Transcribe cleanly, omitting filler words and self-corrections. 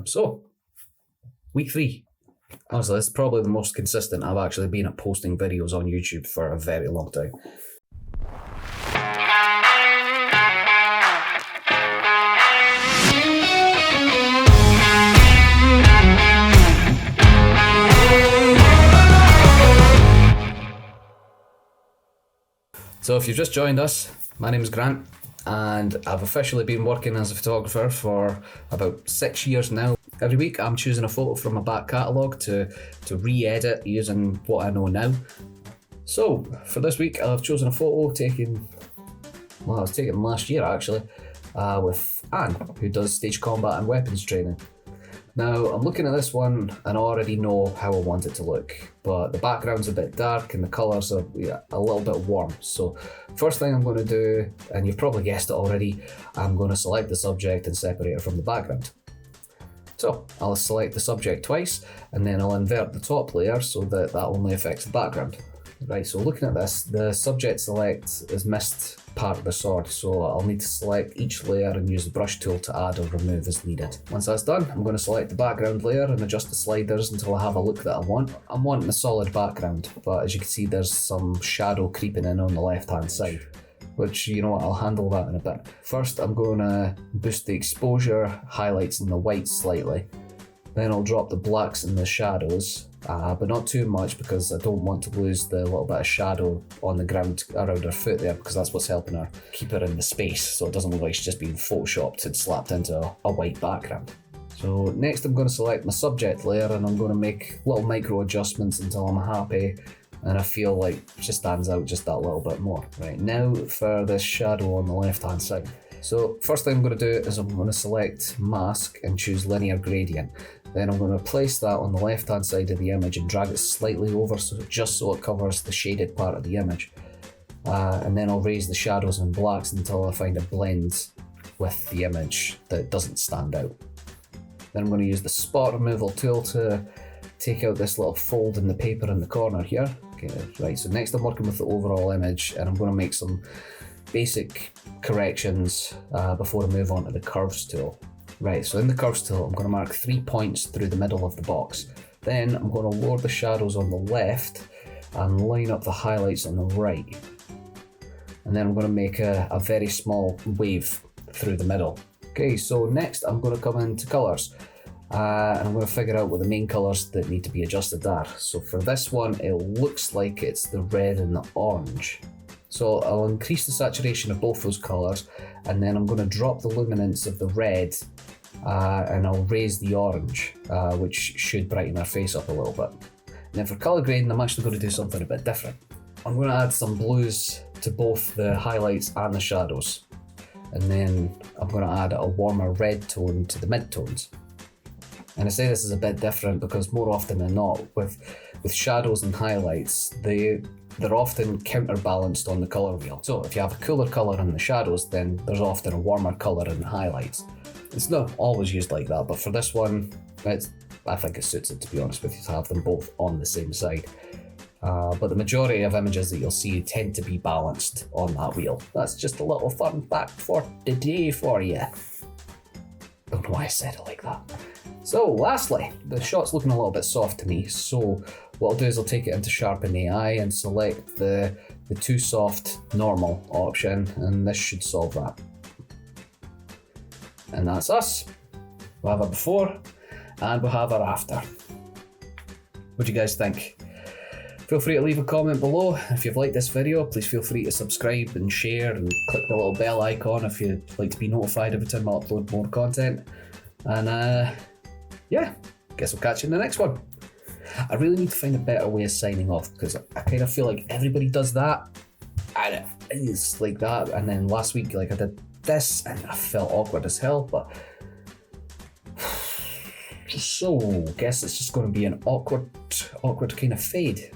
So, week 3. Honestly, this is probably the most consistent I've actually been at posting videos on YouTube for a very long time. So if you've just joined us, my name is Grant, and I've officially been working as a photographer for about 6 years now. Every week I'm choosing a photo from my back catalogue to re-edit using what I know now. So for this week I've chosen a photo taken last year actually, with Anne, who does stage combat and weapons training. Now I'm looking at this one and I already know how I want it to look, but the background's a bit dark and the colours are a little bit warm. So first thing I'm going to do, and you've probably guessed it already, I'm going to select the subject and separate it from the background. So I'll select the subject twice and then I'll invert the top layer so that only affects the background. Right, so looking at this, the subject select is missed part of the sword, so I'll need to select each layer and use the brush tool to add or remove as needed. Once that's done, I'm going to select the background layer and adjust the sliders until I have a look that I want. I'm wanting a solid background, but as you can see there's some shadow creeping in on the left hand side, which, you know what, I'll handle that in a bit. First I'm going to boost the exposure, highlights and the whites slightly. Then I'll drop the blacks and the shadows, but not too much because I don't want to lose the little bit of shadow on the ground around her foot there, because that's what's helping her keep her in the space so it doesn't look like she's just been photoshopped and slapped into a white background. So next I'm going to select my subject layer and I'm going to make little micro adjustments until I'm happy and I feel like she stands out just that little bit more. Right, now for this shadow on the left hand side. So first thing I'm going to do is I'm going to select mask and choose linear gradient. Then I'm going to place that on the left hand side of the image and drag it slightly over just so it covers the shaded part of the image. And then I'll raise the shadows and blacks until I find a blend with the image that doesn't stand out. Then I'm going to use the spot removal tool to take out this little fold in the paper in the corner here. Okay, right, so next I'm working with the overall image and I'm going to make some basic corrections before I move on to the curves tool. Right, so in the curves tool I'm going to mark 3 points through the middle of the box. Then I'm going to lower the shadows on the left and line up the highlights on the right. And then I'm going to make a very small wave through the middle. Okay, so next I'm going to come into colours. And I'm going to figure out what the main colours that need to be adjusted are. So for this one it looks like it's the red and the orange. So I'll increase the saturation of both those colours and then I'm going to drop the luminance of the red and I'll raise the orange, which should brighten our face up a little bit. And then for colour grading I'm actually going to do something a bit different. I'm going to add some blues to both the highlights and the shadows. And then I'm going to add a warmer red tone to the mid-tones. And I say this is a bit different because more often than not with shadows and highlights, they're often counterbalanced on the colour wheel. So if you have a cooler colour in the shadows, then there's often a warmer colour in the highlights. It's not always used like that, but for this one, I think it suits it, to be honest with you, to have them both on the same side. But the majority of images that you'll see tend to be balanced on that wheel. That's just a little fun fact for today for you. Don't know why I said it like that. So lastly, the shot's looking a little bit soft to me, so what I'll do is I'll take it into Sharpen AI and select the too soft normal option, and this should solve that. And that's us. We'll have a before and we'll have our after. What do you guys think? Feel free to leave a comment below. If you've liked this video, please feel free to subscribe and share and click the little bell icon if you'd like to be notified every time I upload more content. And yeah, guess we'll catch you in the next one. I really need to find a better way of signing off because I kind of feel like everybody does that and it's like that, and then last week like I did this and I felt awkward as hell, but so guess it's just going to be an awkward kind of fade.